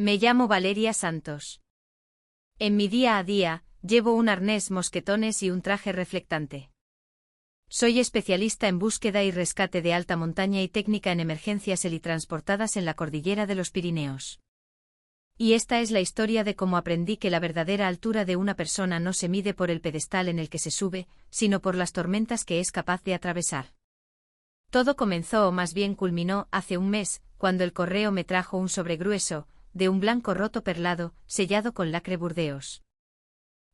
Me llamo Valeria Santos. En mi día a día, llevo un arnés, mosquetones y un traje reflectante. Soy especialista en búsqueda y rescate de alta montaña y técnica en emergencias helitransportadas en la cordillera de los Pirineos. Y esta es la historia de cómo aprendí que la verdadera altura de una persona no se mide por el pedestal en el que se sube, sino por las tormentas que es capaz de atravesar. Todo comenzó, o más bien culminó, hace un mes, cuando el correo me trajo un sobre grueso, de un blanco roto perlado, sellado con lacre Burdeos.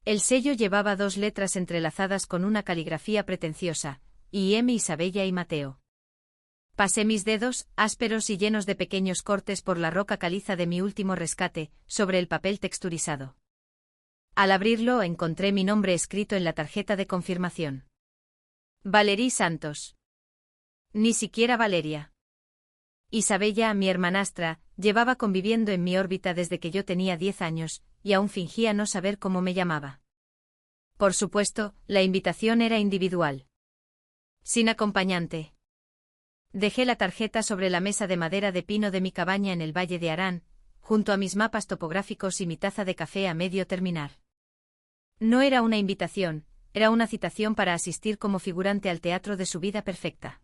El sello llevaba 2 letras entrelazadas con una caligrafía pretenciosa, I.M. Isabella y Mateo. Pasé mis dedos, ásperos y llenos de pequeños cortes, por la roca caliza de mi último rescate, sobre el papel texturizado. Al abrirlo encontré mi nombre escrito en la tarjeta de confirmación. Valeria Santos. Ni siquiera Valeria. Isabella, mi hermanastra, llevaba conviviendo en mi órbita desde que yo tenía 10 años, y aún fingía no saber cómo me llamaba. Por supuesto, la invitación era individual. Sin acompañante. Dejé la tarjeta sobre la mesa de madera de pino de mi cabaña en el Valle de Arán, junto a mis mapas topográficos y mi taza de café a medio terminar. No era una invitación, era una citación para asistir como figurante al teatro de su vida perfecta.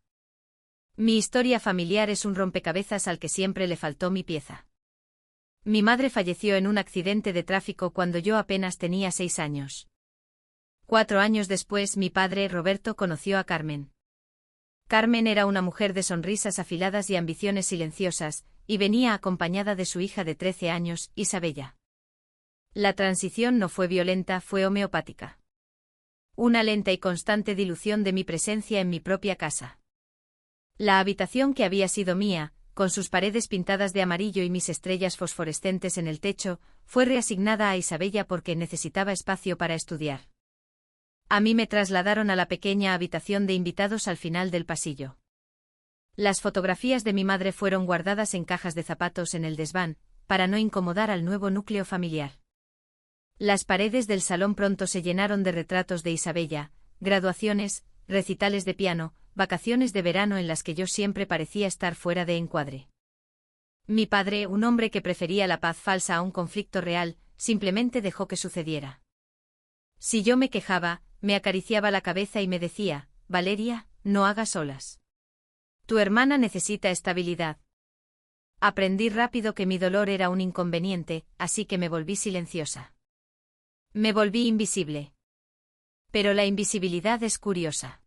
Mi historia familiar es un rompecabezas al que siempre le faltó mi pieza. Mi madre falleció en un accidente de tráfico cuando yo apenas tenía 6 años. 4 años después, mi padre, Roberto, conoció a Carmen. Carmen era una mujer de sonrisas afiladas y ambiciones silenciosas, y venía acompañada de su hija de 13 años, Isabella. La transición no fue violenta, fue homeopática. Una lenta y constante dilución de mi presencia en mi propia casa. La habitación que había sido mía, con sus paredes pintadas de amarillo y mis estrellas fosforescentes en el techo, fue reasignada a Isabella porque necesitaba espacio para estudiar. A mí me trasladaron a la pequeña habitación de invitados al final del pasillo. Las fotografías de mi madre fueron guardadas en cajas de zapatos en el desván, para no incomodar al nuevo núcleo familiar. Las paredes del salón pronto se llenaron de retratos de Isabella, graduaciones, recitales de piano, vacaciones de verano en las que yo siempre parecía estar fuera de encuadre. Mi padre, un hombre que prefería la paz falsa a un conflicto real, simplemente dejó que sucediera. Si yo me quejaba, me acariciaba la cabeza y me decía, Valeria, no hagas olas. Tu hermana necesita estabilidad. Aprendí rápido que mi dolor era un inconveniente, así que me volví silenciosa. Me volví invisible. Pero la invisibilidad es curiosa.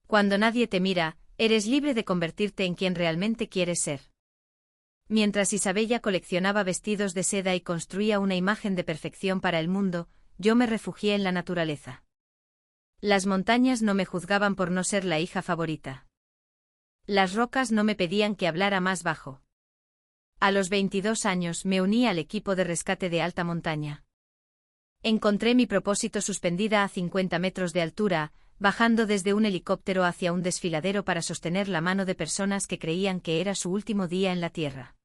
Cuando nadie te mira, eres libre de convertirte en quien realmente quieres ser. Mientras Isabella coleccionaba vestidos de seda y construía una imagen de perfección para el mundo, yo me refugié en la naturaleza. Las montañas no me juzgaban por no ser la hija favorita. Las rocas no me pedían que hablara más bajo. A los 22 años me uní al equipo de rescate de alta montaña. Encontré mi propósito suspendida a 50 metros de altura, bajando desde un helicóptero hacia un desfiladero para sostener la mano de personas que creían que era su último día en la tierra.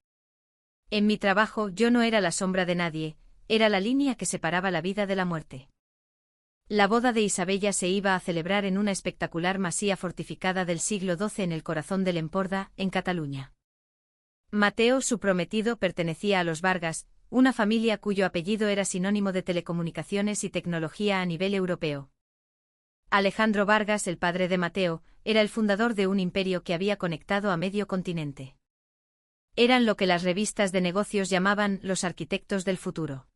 En mi trabajo yo no era la sombra de nadie, era la línea que separaba la vida de la muerte. La boda de Isabella se iba a celebrar en una espectacular masía fortificada del siglo XII en el corazón del Emporda, en Cataluña. Mateo, su prometido, pertenecía a los Vargas, una familia cuyo apellido era sinónimo de telecomunicaciones y tecnología a nivel europeo. Alejandro Vargas, el padre de Mateo, era el fundador de un imperio que había conectado a medio continente. Eran lo que las revistas de negocios llamaban los arquitectos del futuro.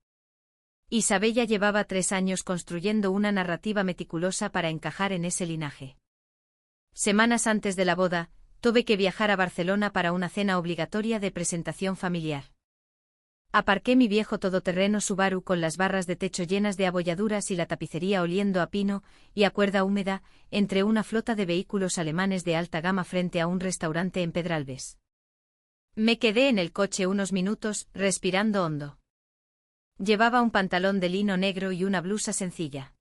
Isabella llevaba 3 años construyendo una narrativa meticulosa para encajar en ese linaje. Semanas antes de la boda, tuve que viajar a Barcelona para una cena obligatoria de presentación familiar. Aparqué mi viejo todoterreno Subaru con las barras de techo llenas de abolladuras y la tapicería oliendo a pino y a cuerda húmeda, entre una flota de vehículos alemanes de alta gama frente a un restaurante en Pedralbes. Me quedé en el coche unos minutos, respirando hondo. Llevaba un pantalón de lino negro y una blusa sencilla.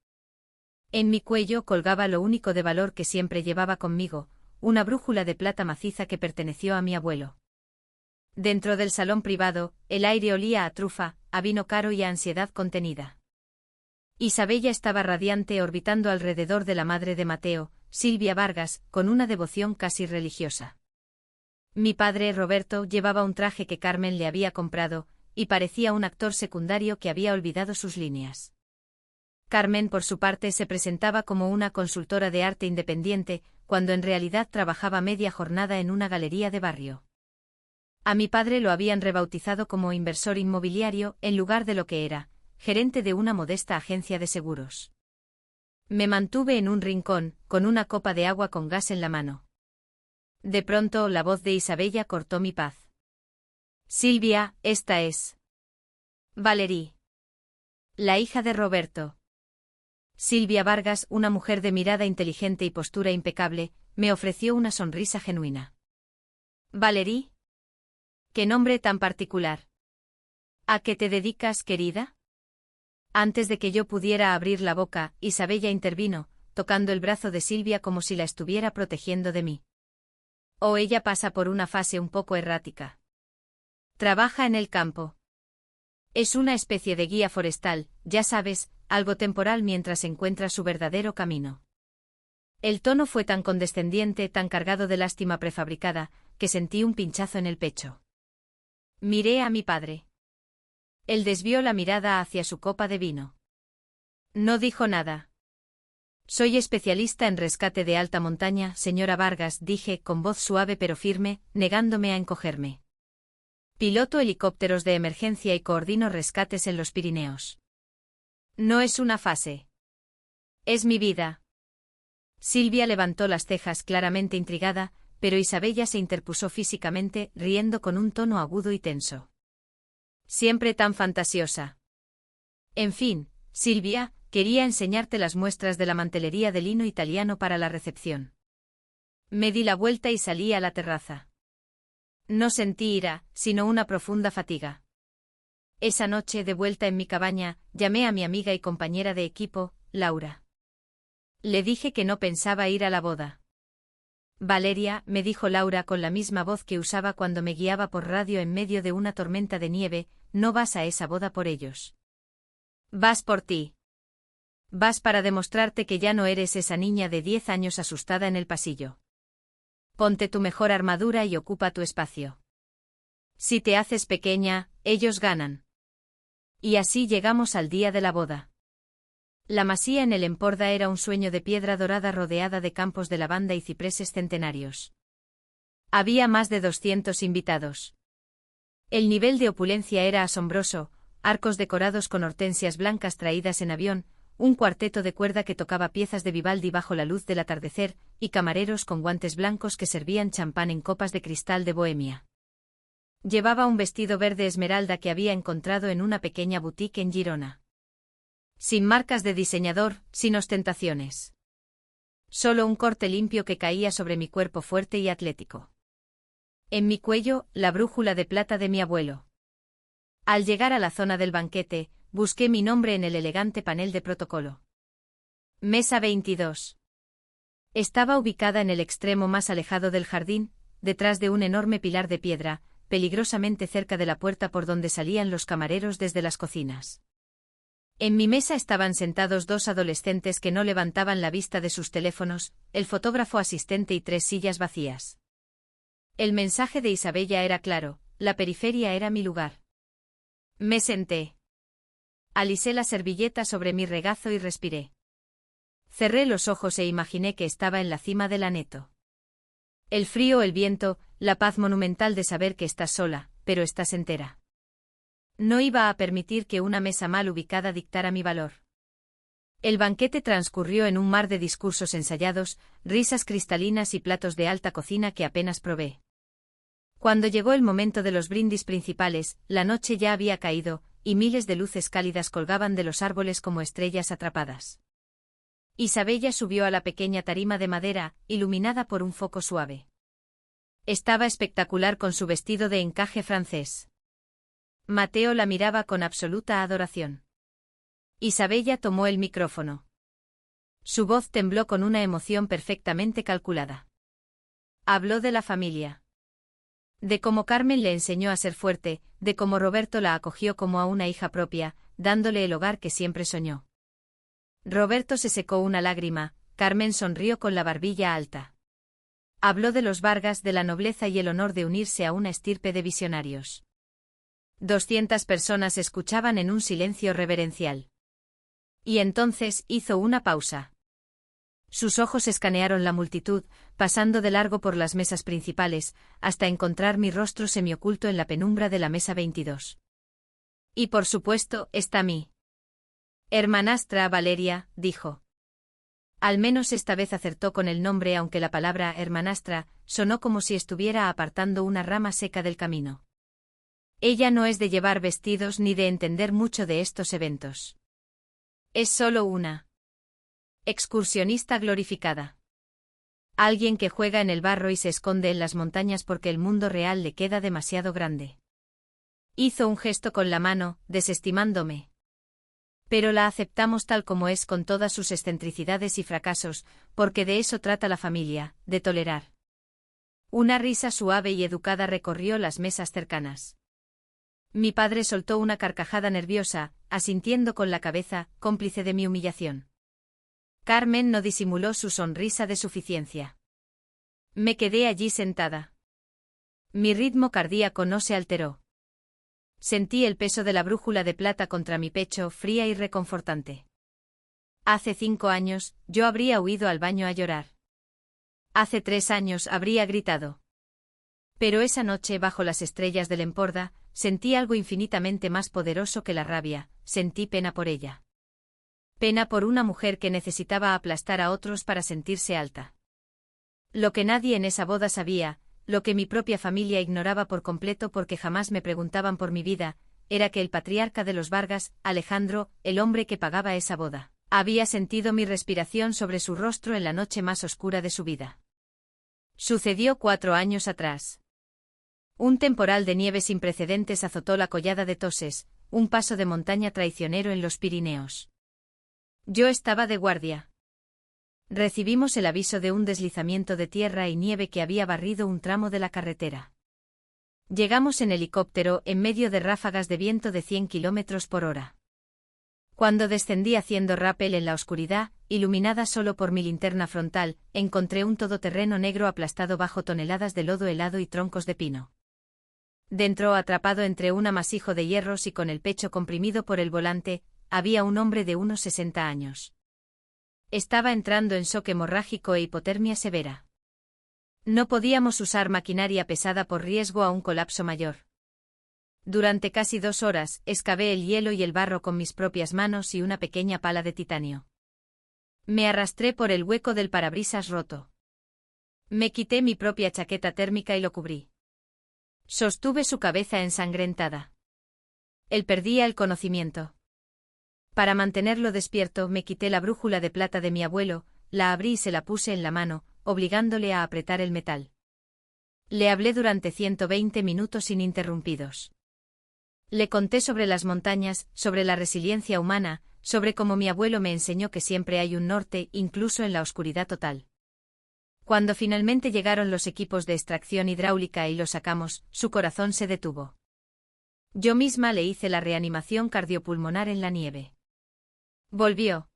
En mi cuello colgaba lo único de valor que siempre llevaba conmigo, una brújula de plata maciza que perteneció a mi abuelo. Dentro del salón privado, el aire olía a trufa, a vino caro y a ansiedad contenida. Isabella estaba radiante orbitando alrededor de la madre de Mateo, Silvia Vargas, con una devoción casi religiosa. Mi padre, Roberto, llevaba un traje que Carmen le había comprado, y parecía un actor secundario que había olvidado sus líneas. Carmen, por su parte, se presentaba como una consultora de arte independiente, cuando en realidad trabajaba media jornada en una galería de barrio. A mi padre lo habían rebautizado como inversor inmobiliario, en lugar de lo que era, gerente de una modesta agencia de seguros. Me mantuve en un rincón, con una copa de agua con gas en la mano. De pronto, la voz de Isabella cortó mi paz. Silvia, esta es Valerie, la hija de Roberto. Silvia Vargas, una mujer de mirada inteligente y postura impecable, me ofreció una sonrisa genuina. Valerie. ¿Qué nombre tan particular? ¿A qué te dedicas, querida? Antes de que yo pudiera abrir la boca, Isabella intervino, tocando el brazo de Silvia como si la estuviera protegiendo de mí. O ella pasa por una fase un poco errática. Trabaja en el campo. Es una especie de guía forestal, ya sabes, algo temporal mientras encuentra su verdadero camino. El tono fue tan condescendiente, tan cargado de lástima prefabricada, que sentí un pinchazo en el pecho. Miré a mi padre. Él desvió la mirada hacia su copa de vino. No dijo nada. Soy especialista en rescate de alta montaña, señora Vargas, dije con voz suave pero firme, negándome a encogerme. Piloto helicópteros de emergencia y coordino rescates en los Pirineos. No es una fase. Es mi vida. Silvia levantó las cejas claramente intrigada, pero Isabella se interpuso físicamente, riendo con un tono agudo y tenso. Siempre tan fantasiosa. En fin, Silvia, quería enseñarte las muestras de la mantelería de lino italiano para la recepción. Me di la vuelta y salí a la terraza. No sentí ira, sino una profunda fatiga. Esa noche, de vuelta en mi cabaña, llamé a mi amiga y compañera de equipo, Laura. Le dije que no pensaba ir a la boda. Valeria, me dijo Laura con la misma voz que usaba cuando me guiaba por radio en medio de una tormenta de nieve, no vas a esa boda por ellos. Vas por ti. Vas para demostrarte que ya no eres esa niña de 10 años asustada en el pasillo. Ponte tu mejor armadura y ocupa tu espacio. Si te haces pequeña, ellos ganan. Y así llegamos al día de la boda. La masía en el Emporda era un sueño de piedra dorada rodeada de campos de lavanda y cipreses centenarios. Había más de 200 invitados. El nivel de opulencia era asombroso, arcos decorados con hortensias blancas traídas en avión, un cuarteto de cuerda que tocaba piezas de Vivaldi bajo la luz del atardecer, y camareros con guantes blancos que servían champán en copas de cristal de Bohemia. Llevaba un vestido verde esmeralda que había encontrado en una pequeña boutique en Girona. Sin marcas de diseñador, sin ostentaciones. Solo un corte limpio que caía sobre mi cuerpo fuerte y atlético. En mi cuello, la brújula de plata de mi abuelo. Al llegar a la zona del banquete, busqué mi nombre en el elegante panel de protocolo. Mesa 22. Estaba ubicada en el extremo más alejado del jardín, detrás de un enorme pilar de piedra, peligrosamente cerca de la puerta por donde salían los camareros desde las cocinas. En mi mesa estaban sentados 2 adolescentes que no levantaban la vista de sus teléfonos, el fotógrafo asistente y 3 sillas vacías. El mensaje de Isabella era claro, la periferia era mi lugar. Me senté. Alisé la servilleta sobre mi regazo y respiré. Cerré los ojos e imaginé que estaba en la cima del Aneto. El frío, el viento, la paz monumental de saber que estás sola, pero estás entera. No iba a permitir que una mesa mal ubicada dictara mi valor. El banquete transcurrió en un mar de discursos ensayados, risas cristalinas y platos de alta cocina que apenas probé. Cuando llegó el momento de los brindis principales, la noche ya había caído, y miles de luces cálidas colgaban de los árboles como estrellas atrapadas. Isabella subió a la pequeña tarima de madera, iluminada por un foco suave. Estaba espectacular con su vestido de encaje francés. Mateo la miraba con absoluta adoración. Isabella tomó el micrófono. Su voz tembló con una emoción perfectamente calculada. Habló de la familia. De cómo Carmen le enseñó a ser fuerte, de cómo Roberto la acogió como a una hija propia, dándole el hogar que siempre soñó. Roberto se secó una lágrima, Carmen sonrió con la barbilla alta. Habló de los Vargas, de la nobleza y el honor de unirse a una estirpe de visionarios. 200 personas escuchaban en un silencio reverencial. Y entonces hizo una pausa. Sus ojos escanearon la multitud, pasando de largo por las mesas principales, hasta encontrar mi rostro semioculto en la penumbra de la mesa 22. Y por supuesto, está mi hermanastra Valeria, dijo. Al menos esta vez acertó con el nombre, aunque la palabra hermanastra sonó como si estuviera apartando una rama seca del camino. Ella no es de llevar vestidos ni de entender mucho de estos eventos. Es solo una excursionista glorificada. Alguien que juega en el barro y se esconde en las montañas porque el mundo real le queda demasiado grande. Hizo un gesto con la mano, desestimándome. Pero la aceptamos tal como es, con todas sus excentricidades y fracasos, porque de eso trata la familia, de tolerar. Una risa suave y educada recorrió las mesas cercanas. Mi padre soltó una carcajada nerviosa, asintiendo con la cabeza, cómplice de mi humillación. Carmen no disimuló su sonrisa de suficiencia. Me quedé allí sentada. Mi ritmo cardíaco no se alteró. Sentí el peso de la brújula de plata contra mi pecho, fría y reconfortante. Hace 5 años, yo habría huido al baño a llorar. Hace 3 años habría gritado. Pero esa noche, bajo las estrellas del Emporda, sentí algo infinitamente más poderoso que la rabia, sentí pena por ella. Pena por una mujer que necesitaba aplastar a otros para sentirse alta. Lo que nadie en esa boda sabía, lo que mi propia familia ignoraba por completo porque jamás me preguntaban por mi vida, era que el patriarca de los Vargas, Alejandro, el hombre que pagaba esa boda, había sentido mi respiración sobre su rostro en la noche más oscura de su vida. Sucedió 4 años atrás. Un temporal de nieve sin precedentes azotó la collada de Toses, un paso de montaña traicionero en los Pirineos. Yo estaba de guardia. Recibimos el aviso de un deslizamiento de tierra y nieve que había barrido un tramo de la carretera. Llegamos en helicóptero en medio de ráfagas de viento de 100 kilómetros por hora. Cuando descendí haciendo rappel en la oscuridad, iluminada solo por mi linterna frontal, encontré un todoterreno negro aplastado bajo toneladas de lodo helado y troncos de pino. Dentro, atrapado entre un amasijo de hierros y con el pecho comprimido por el volante, había un hombre de unos 60 años. Estaba entrando en shock hemorrágico e hipotermia severa. No podíamos usar maquinaria pesada por riesgo a un colapso mayor. Durante casi 2 horas, excavé el hielo y el barro con mis propias manos y una pequeña pala de titanio. Me arrastré por el hueco del parabrisas roto. Me quité mi propia chaqueta térmica y lo cubrí. Sostuve su cabeza ensangrentada. Él perdía el conocimiento. Para mantenerlo despierto, me quité la brújula de plata de mi abuelo, la abrí y se la puse en la mano, obligándole a apretar el metal. Le hablé durante 120 minutos ininterrumpidos. Le conté sobre las montañas, sobre la resiliencia humana, sobre cómo mi abuelo me enseñó que siempre hay un norte, incluso en la oscuridad total. Cuando finalmente llegaron los equipos de extracción hidráulica y lo sacamos, su corazón se detuvo. Yo misma le hice la reanimación cardiopulmonar en la nieve. Volvió.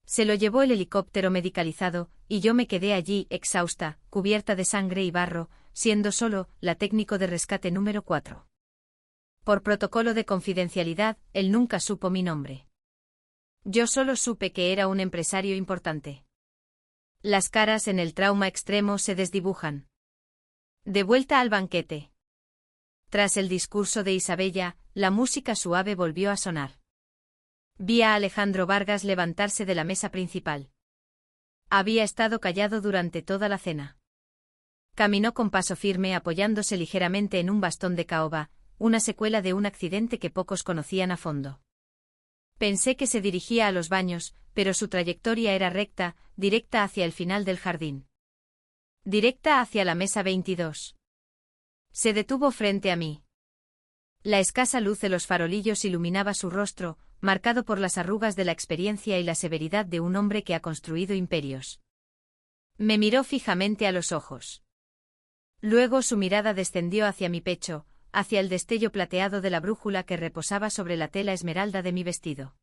Se lo llevó el helicóptero medicalizado, y yo me quedé allí, exhausta, cubierta de sangre y barro, siendo solo la técnico de rescate número 4. Por protocolo de confidencialidad, él nunca supo mi nombre. Yo solo supe que era un empresario importante. Las caras en el trauma extremo se desdibujan. De vuelta al banquete. Tras el discurso de Isabella, la música suave volvió a sonar. Vi a Alejandro Vargas levantarse de la mesa principal. Había estado callado durante toda la cena. Caminó con paso firme apoyándose ligeramente en un bastón de caoba, una secuela de un accidente que pocos conocían a fondo. Pensé que se dirigía a los baños, pero su trayectoria era recta, directa hacia el final del jardín. Directa hacia la mesa 22. Se detuvo frente a mí. La escasa luz de los farolillos iluminaba su rostro, marcado por las arrugas de la experiencia y la severidad de un hombre que ha construido imperios. Me miró fijamente a los ojos. Luego su mirada descendió hacia mi pecho, hacia el destello plateado de la brújula que reposaba sobre la tela esmeralda de mi vestido.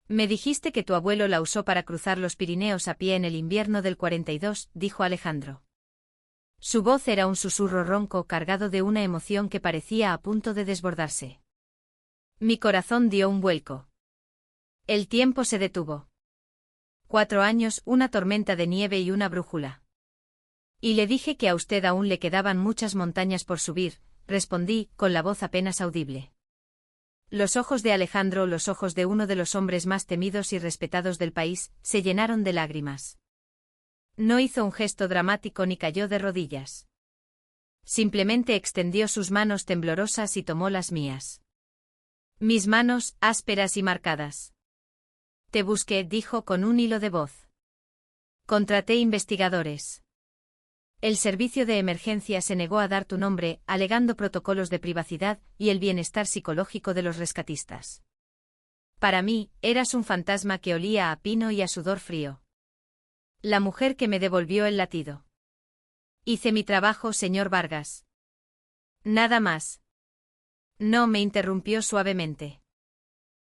Me dijiste que tu abuelo la usó para cruzar los Pirineos a pie en el invierno del 42, dijo Alejandro. Su voz era un susurro ronco cargado de una emoción que parecía a punto de desbordarse. Mi corazón dio un vuelco. El tiempo se detuvo. 4 años, una tormenta de nieve y una brújula. Y le dije que a usted aún le quedaban muchas montañas por subir, respondí, con la voz apenas audible. Los ojos de Alejandro, los ojos de uno de los hombres más temidos y respetados del país, se llenaron de lágrimas. No hizo un gesto dramático ni cayó de rodillas. Simplemente extendió sus manos temblorosas y tomó las mías. Mis manos, ásperas y marcadas. Te busqué, dijo con un hilo de voz. Contraté investigadores. El servicio de emergencia se negó a dar tu nombre, alegando protocolos de privacidad y el bienestar psicológico de los rescatistas. Para mí, eras un fantasma que olía a pino y a sudor frío. La mujer que me devolvió el latido. Hice mi trabajo, señor Vargas. Nada más. No, me interrumpió suavemente.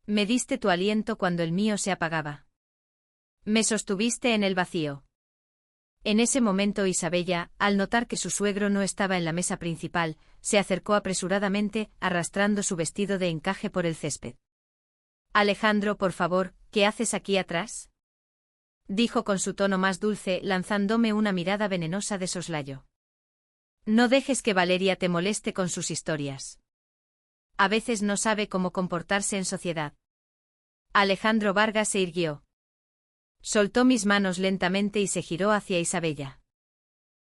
Me diste tu aliento cuando el mío se apagaba. Me sostuviste en el vacío. En ese momento Isabella, al notar que su suegro no estaba en la mesa principal, se acercó apresuradamente, arrastrando su vestido de encaje por el césped. Alejandro, por favor, ¿qué haces aquí atrás? Dijo con su tono más dulce, lanzándome una mirada venenosa de soslayo. No dejes que Valeria te moleste con sus historias. A veces no sabe cómo comportarse en sociedad. Alejandro Vargas se irguió. Soltó mis manos lentamente y se giró hacia Isabella.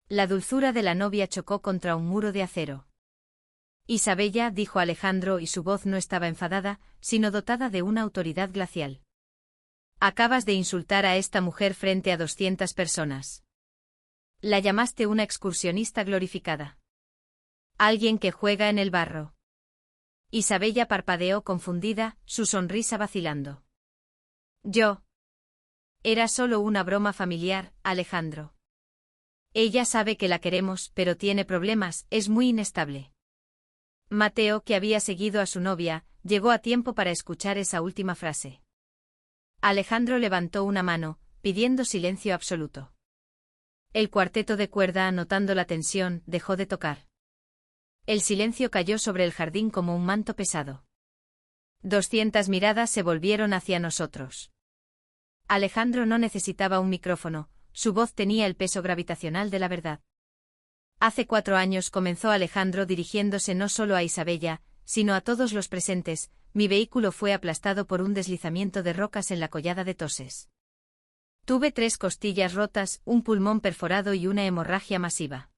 La dulzura de la novia chocó contra un muro de acero. Isabella, dijo Alejandro y su voz no estaba enfadada, sino dotada de una autoridad glacial. Acabas de insultar a esta mujer frente a 200 personas. La llamaste una excursionista glorificada. Alguien que juega en el barro. Isabella parpadeó confundida, su sonrisa vacilando. Yo. Era solo una broma familiar, Alejandro. Ella sabe que la queremos, pero tiene problemas, es muy inestable. Mateo, que había seguido a su novia, llegó a tiempo para escuchar esa última frase. Alejandro levantó una mano, pidiendo silencio absoluto. El cuarteto de cuerda, notando la tensión, dejó de tocar. El silencio cayó sobre el jardín como un manto pesado. 200 miradas se volvieron hacia nosotros. Alejandro no necesitaba un micrófono, su voz tenía el peso gravitacional de la verdad. Hace 4 años comenzó Alejandro dirigiéndose no solo a Isabella, sino a todos los presentes, mi vehículo fue aplastado por un deslizamiento de rocas en la collada de Toses. Tuve 3 costillas rotas, un pulmón perforado y una hemorragia masiva.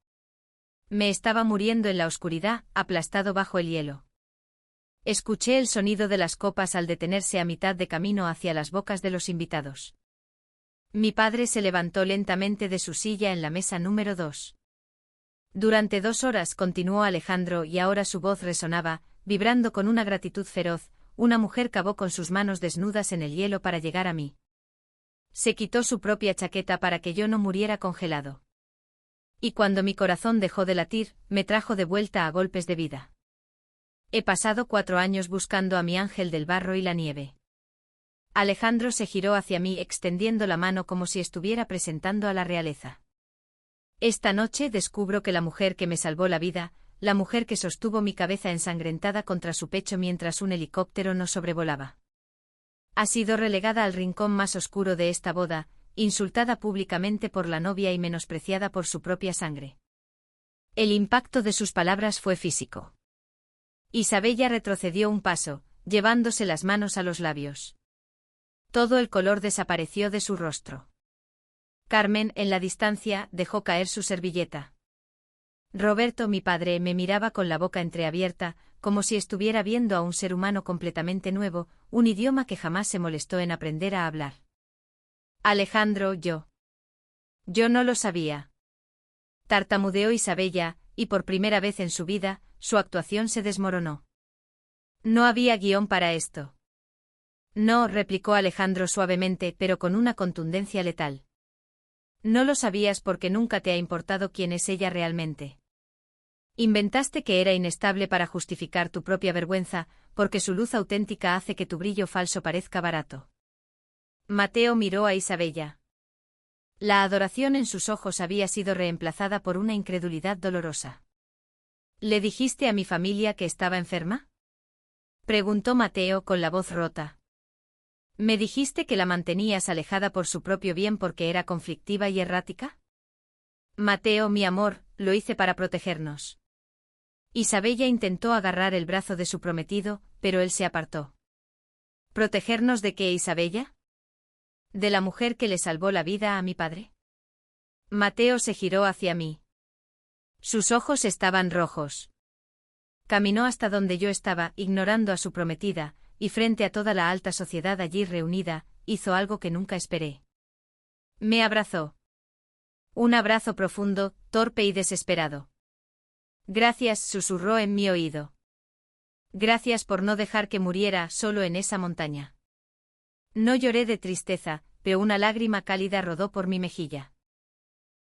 Me estaba muriendo en la oscuridad, aplastado bajo el hielo. Escuché el sonido de las copas al detenerse a mitad de camino hacia las bocas de los invitados. Mi padre se levantó lentamente de su silla en la mesa número 2. Durante 2 horas continuó Alejandro y ahora su voz resonaba, vibrando con una gratitud feroz, una mujer cavó con sus manos desnudas en el hielo para llegar a mí. Se quitó su propia chaqueta para que yo no muriera congelado. Y cuando mi corazón dejó de latir, me trajo de vuelta a golpes de vida. He pasado 4 años buscando a mi ángel del barro y la nieve. Alejandro se giró hacia mí extendiendo la mano como si estuviera presentando a la realeza. Esta noche descubro que la mujer que me salvó la vida, la mujer que sostuvo mi cabeza ensangrentada contra su pecho mientras un helicóptero nos sobrevolaba, ha sido relegada al rincón más oscuro de esta boda, insultada públicamente por la novia y menospreciada por su propia sangre. El impacto de sus palabras fue físico. Isabella retrocedió un paso, llevándose las manos a los labios. Todo el color desapareció de su rostro. Carmen, en la distancia, dejó caer su servilleta. Roberto, mi padre, me miraba con la boca entreabierta, como si estuviera viendo a un ser humano completamente nuevo, un idioma que jamás se molestó en aprender a hablar. Alejandro, yo. Yo no lo sabía. Tartamudeó Isabella, y por primera vez en su vida, su actuación se desmoronó. No había guión para esto. No, replicó Alejandro suavemente, pero con una contundencia letal. No lo sabías porque nunca te ha importado quién es ella realmente. Inventaste que era inestable para justificar tu propia vergüenza, porque su luz auténtica hace que tu brillo falso parezca barato. Mateo miró a Isabella. La adoración en sus ojos había sido reemplazada por una incredulidad dolorosa. ¿Le dijiste a mi familia que estaba enferma? Preguntó Mateo con la voz rota. ¿Me dijiste que la mantenías alejada por su propio bien porque era conflictiva y errática? Mateo, mi amor, lo hice para protegernos. Isabella intentó agarrar el brazo de su prometido, pero él se apartó. ¿Protegernos de qué, Isabella? ¿De la mujer que le salvó la vida a mi padre? Mateo se giró hacia mí. Sus ojos estaban rojos. Caminó hasta donde yo estaba, ignorando a su prometida, y frente a toda la alta sociedad allí reunida, hizo algo que nunca esperé. Me abrazó. Un abrazo profundo, torpe y desesperado. Gracias, susurró en mi oído. Gracias por no dejar que muriera solo en esa montaña. No lloré de tristeza, pero una lágrima cálida rodó por mi mejilla.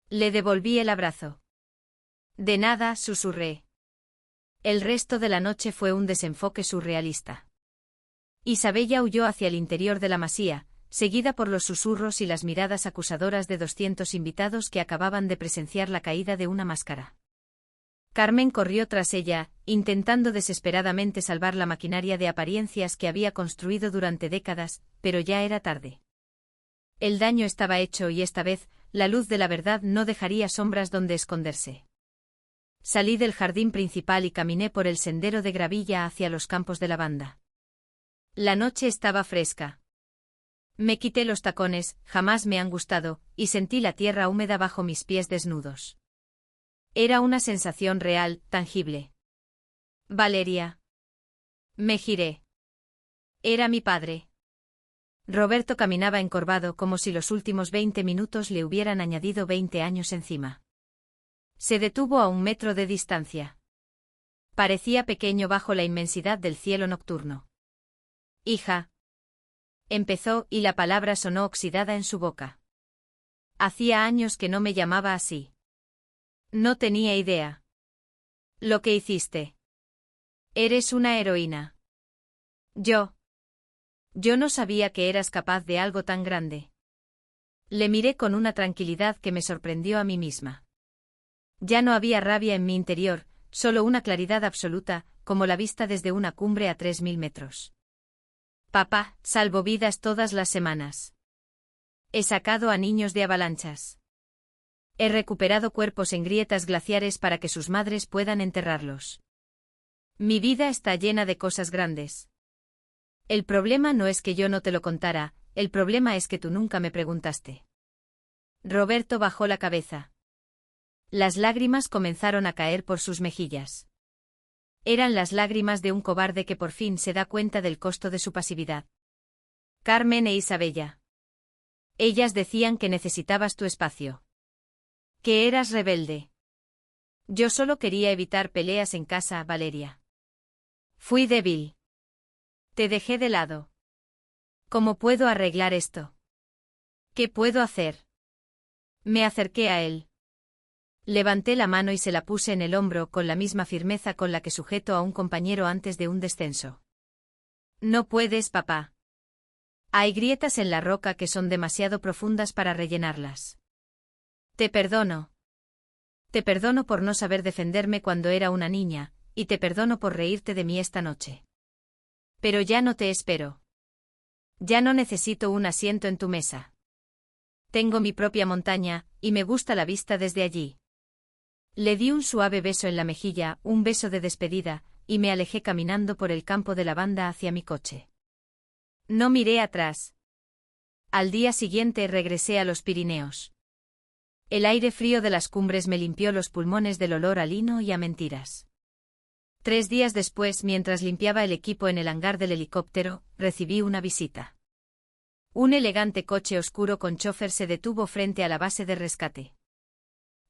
Le devolví el abrazo. De nada, susurré. El resto de la noche fue un desenfoque surrealista. Isabella huyó hacia el interior de la masía, seguida por los susurros y las miradas acusadoras de 200 invitados que acababan de presenciar la caída de una máscara. Carmen corrió tras ella, intentando desesperadamente salvar la maquinaria de apariencias que había construido durante décadas, pero ya era tarde. El daño estaba hecho y esta vez, la luz de la verdad no dejaría sombras donde esconderse. Salí del jardín principal y caminé por el sendero de gravilla hacia los campos de lavanda. La noche estaba fresca. Me quité los tacones, jamás me han gustado, y sentí la tierra húmeda bajo mis pies desnudos. Era una sensación real, tangible. Valeria. Me giré. Era mi padre. Roberto caminaba encorvado como si los últimos 20 minutos le hubieran añadido 20 años encima. Se detuvo a 1 metro de distancia. Parecía pequeño bajo la inmensidad del cielo nocturno. Hija. Empezó y la palabra sonó oxidada en su boca. Hacía años que no me llamaba así. No tenía idea. Lo que hiciste. Eres una heroína. Yo no sabía que eras capaz de algo tan grande. Le miré con una tranquilidad que me sorprendió a mí misma. Ya no había rabia en mi interior, solo una claridad absoluta, como la vista desde una cumbre a 3000 metros. Papá, salvo vidas todas las semanas. He sacado a niños de avalanchas. He recuperado cuerpos en grietas glaciares para que sus madres puedan enterrarlos. Mi vida está llena de cosas grandes. El problema no es que yo no te lo contara, el problema es que tú nunca me preguntaste. Roberto bajó la cabeza. Las lágrimas comenzaron a caer por sus mejillas. Eran las lágrimas de un cobarde que por fin se da cuenta del costo de su pasividad. Carmen e Isabella. Ellas decían que necesitabas tu espacio. Que eras rebelde. Yo solo quería evitar peleas en casa, Valeria. Fui débil. Te dejé de lado. ¿Cómo puedo arreglar esto? ¿Qué puedo hacer? Me acerqué a él. Levanté la mano y se la puse en el hombro con la misma firmeza con la que sujeto a un compañero antes de un descenso. No puedes, papá. Hay grietas en la roca que son demasiado profundas para rellenarlas. Te perdono. Te perdono por no saber defenderme cuando era una niña, y te perdono por reírte de mí esta noche. Pero ya no te espero. Ya no necesito un asiento en tu mesa. Tengo mi propia montaña, y me gusta la vista desde allí. Le di un suave beso en la mejilla, un beso de despedida, y me alejé caminando por el campo de lavanda hacia mi coche. No miré atrás. Al día siguiente regresé a los Pirineos. El aire frío de las cumbres me limpió los pulmones del olor a lino y a mentiras. 3 días después, mientras limpiaba el equipo en el hangar del helicóptero, recibí una visita. Un elegante coche oscuro con chofer se detuvo frente a la base de rescate.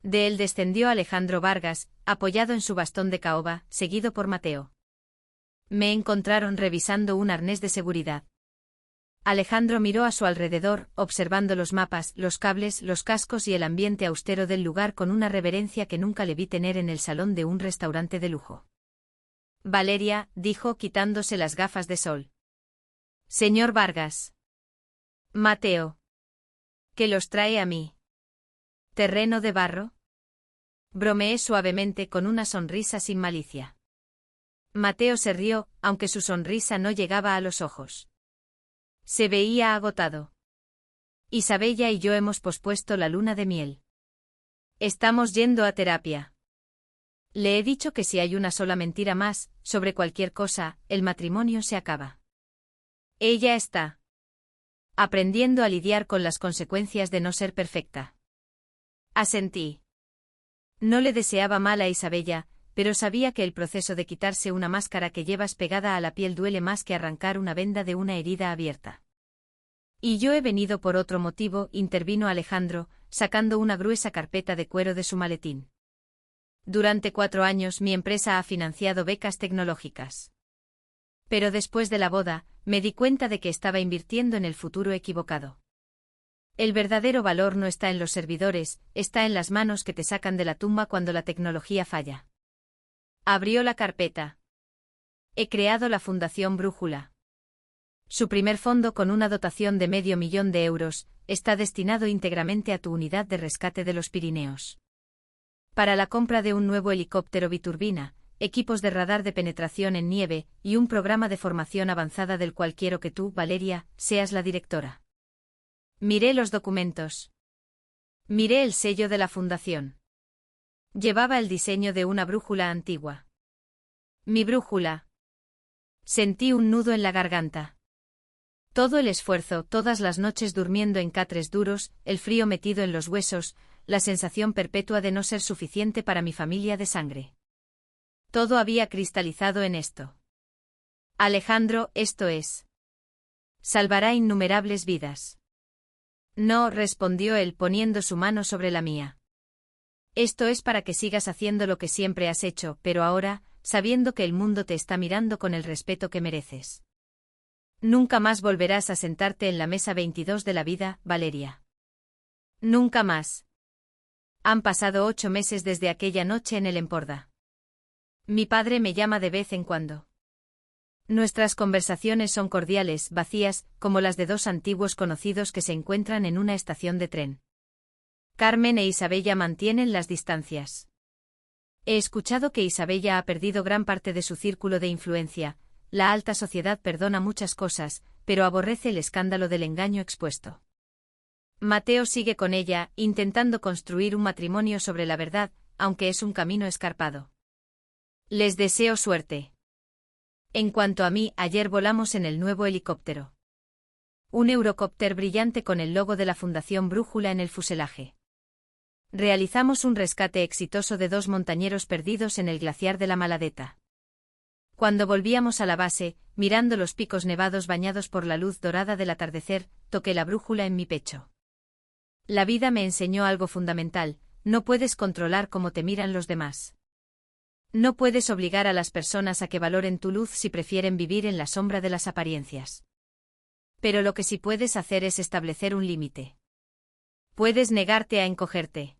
De él descendió Alejandro Vargas, apoyado en su bastón de caoba, seguido por Mateo. Me encontraron revisando un arnés de seguridad. Alejandro miró a su alrededor, observando los mapas, los cables, los cascos y el ambiente austero del lugar con una reverencia que nunca le vi tener en el salón de un restaurante de lujo. Valeria, dijo quitándose las gafas de sol. Señor Vargas. Mateo. ¿Qué los trae a mí? ¿Terreno de barro? Bromeé suavemente con una sonrisa sin malicia. Mateo se rió, aunque su sonrisa no llegaba a los ojos. Se veía agotado. Isabella y yo hemos pospuesto la luna de miel. Estamos yendo a terapia. Le he dicho que si hay una sola mentira más, sobre cualquier cosa, el matrimonio se acaba. Ella está aprendiendo a lidiar con las consecuencias de no ser perfecta. Asentí. No le deseaba mal a Isabella, pero sabía que el proceso de quitarse una máscara que llevas pegada a la piel duele más que arrancar una venda de una herida abierta. Y yo he venido por otro motivo, intervino Alejandro, sacando una gruesa carpeta de cuero de su maletín. Durante 4 años mi empresa ha financiado becas tecnológicas. Pero después de la boda, me di cuenta de que estaba invirtiendo en el futuro equivocado. El verdadero valor no está en los servidores, está en las manos que te sacan de la tumba cuando la tecnología falla. Abrió la carpeta. He creado la Fundación Brújula. Su primer fondo, con una dotación de €500,000, está destinado íntegramente a tu unidad de rescate de los Pirineos. Para la compra de un nuevo helicóptero biturbina, equipos de radar de penetración en nieve y un programa de formación avanzada del cual quiero que tú, Valeria, seas la directora. Miré los documentos. Miré el sello de la fundación. Llevaba el diseño de una brújula antigua. Mi brújula. Sentí un nudo en la garganta. Todo el esfuerzo, todas las noches durmiendo en catres duros, el frío metido en los huesos, la sensación perpetua de no ser suficiente para mi familia de sangre. Todo había cristalizado en esto. Alejandro, esto es. Salvará innumerables vidas. No, respondió él poniendo su mano sobre la mía. Esto es para que sigas haciendo lo que siempre has hecho, pero ahora, sabiendo que el mundo te está mirando con el respeto que mereces. Nunca más volverás a sentarte en la mesa 22 de la vida, Valeria. Nunca más. Han pasado 8 meses desde aquella noche en el Emporda. Mi padre me llama de vez en cuando. Nuestras conversaciones son cordiales, vacías, como las de 2 antiguos conocidos que se encuentran en una estación de tren. Carmen e Isabella mantienen las distancias. He escuchado que Isabella ha perdido gran parte de su círculo de influencia. La alta sociedad perdona muchas cosas, pero aborrece el escándalo del engaño expuesto. Mateo sigue con ella, intentando construir un matrimonio sobre la verdad, aunque es un camino escarpado. Les deseo suerte. En cuanto a mí, ayer volamos en el nuevo helicóptero. Un Eurocopter brillante con el logo de la Fundación Brújula en el fuselaje. Realizamos un rescate exitoso de 2 montañeros perdidos en el glaciar de la Maladeta. Cuando volvíamos a la base, mirando los picos nevados bañados por la luz dorada del atardecer, toqué la brújula en mi pecho. La vida me enseñó algo fundamental: no puedes controlar cómo te miran los demás. No puedes obligar a las personas a que valoren tu luz si prefieren vivir en la sombra de las apariencias. Pero lo que sí puedes hacer es establecer un límite. Puedes negarte a encogerte.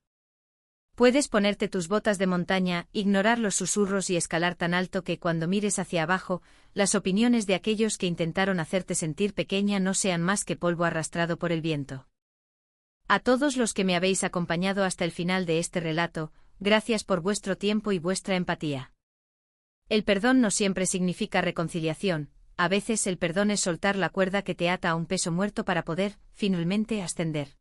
Puedes ponerte tus botas de montaña, ignorar los susurros y escalar tan alto que cuando mires hacia abajo, las opiniones de aquellos que intentaron hacerte sentir pequeña no sean más que polvo arrastrado por el viento. A todos los que me habéis acompañado hasta el final de este relato, gracias por vuestro tiempo y vuestra empatía. El perdón no siempre significa reconciliación, a veces el perdón es soltar la cuerda que te ata a un peso muerto para poder, finalmente, ascender.